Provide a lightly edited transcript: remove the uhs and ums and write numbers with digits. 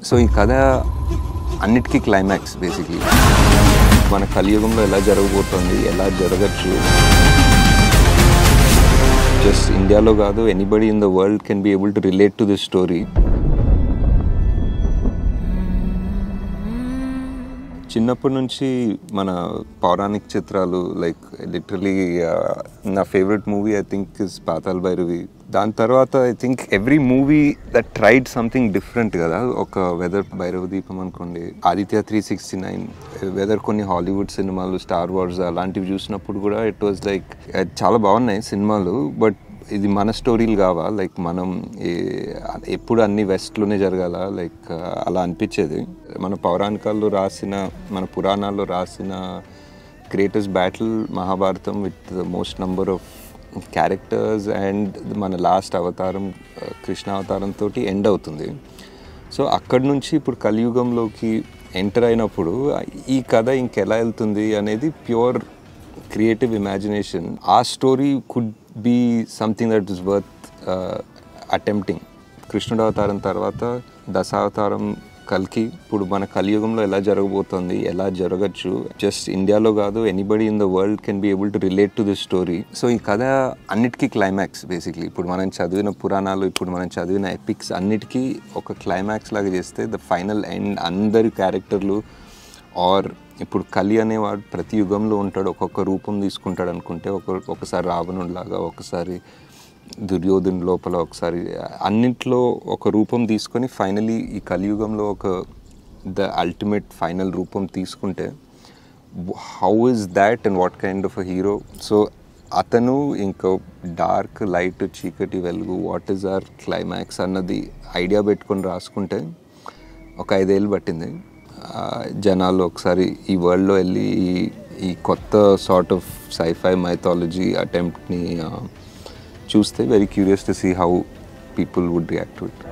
So ఈ కథ అన్నిటికీ క్లైమాక్స్ బేసిక్లీ మన కలియుగంలో ఎలా జరగబోతుంది, ఎలా జరగచ్చు. జస్ట్ ఇండియాలో కాదు, anybody in the world can be able to relate to this story. చిన్నప్పటి నుంచి మన పౌరాణిక చిత్రాలు లైక్ లిటరలీ నా favourite movie I think is Paatal Bhairavi. దాని తర్వాత I think every movie that tried something different కదా. ఒక వెదర్ భైరవ దీపం అనుకోండి, ఆదిత్య 369, వెదర్ కొన్ని హాలీవుడ్ సినిమాలు, స్టార్ వార్స్ అలాంటివి చూసినప్పుడు కూడా ఇట్ వాజ్ లైక్ చాలా బాగున్నాయి సినిమాలు. బట్ ఇది మన స్టోరీలు కావా, లైక్ మనం ఎప్పుడు అన్ని వెస్ట్లోనే జరగాల, లైక్ అలా అనిపించేది. మన పౌరాణికాల్లో రాసిన, మన పురాణాల్లో రాసిన greatest battle Mahabharatam with the most number of characters and మన లాస్ట్ అవతారం కృష్ణ అవతారంతో ఎండ్ అవుతుంది. సో అక్కడి నుంచి ఇప్పుడు కలియుగంలోకి ఎంటర్ అయినప్పుడు ఈ కథ ఇంకెలా వెళ్తుంది అనేది ప్యూర్ క్రియేటివ్ ఇమాజినేషన్. ఆ story could be something that is worth attempting. కృష్ణుడు అవతారం తర్వాత దశావతారం కల్కి, ఇప్పుడు మన కలియుగంలో ఎలా జరగబోతుంది, ఎలా జరగచ్చు. జస్ట్ ఇండియాలో కాదు, anybody in the world can be able to relate to this story. So ఈ కథ అన్నిటికీ క్లైమాక్స్ బేసిక్లీ. ఇప్పుడు మనం చదివిన పురాణాలు, ఇప్పుడు మనం చదివిన ఎపిక్స్ అన్నిటికీ ఒక క్లైమాక్స్ లాగా చేస్తే ద ఫైనల్ ఎండ్ అందరి క్యారెక్టర్లు. ఆర్ ఇప్పుడు కలి అనేవాడు ప్రతి యుగంలో ఉంటాడు, ఒక్కొక్క రూపం తీసుకుంటాడు అనుకుంటే, ఒకసారి రావణుడిలాగా, ఒకసారి దుర్యోధను లోపల, ఒకసారి అన్నింటిలో ఒక రూపం తీసుకొని ఫైనలీ ఈ కలియుగంలో ఒక ద అల్టిమేట్ ఫైనల్ రూపం తీసుకుంటే how is that and what kind of a hero. So అతను ఇంకో డార్క్, లైట్, చీకటి, వెలుగు, వాట్ ఈజ్ అవర్ క్లైమాక్స్ అన్నది ఐడియా పెట్టుకొని రాసుకుంటే ఒక 5 ఏళ్ళు పట్టింది. జనాలు ఒకసారి ఈ వరల్డ్లో వెళ్ళి ఈ కొత్త సార్ట్ ఆఫ్ సైఫై మైథాలజీ అటెంప్ట్ని చూస్తే very curious to see how people would react to it.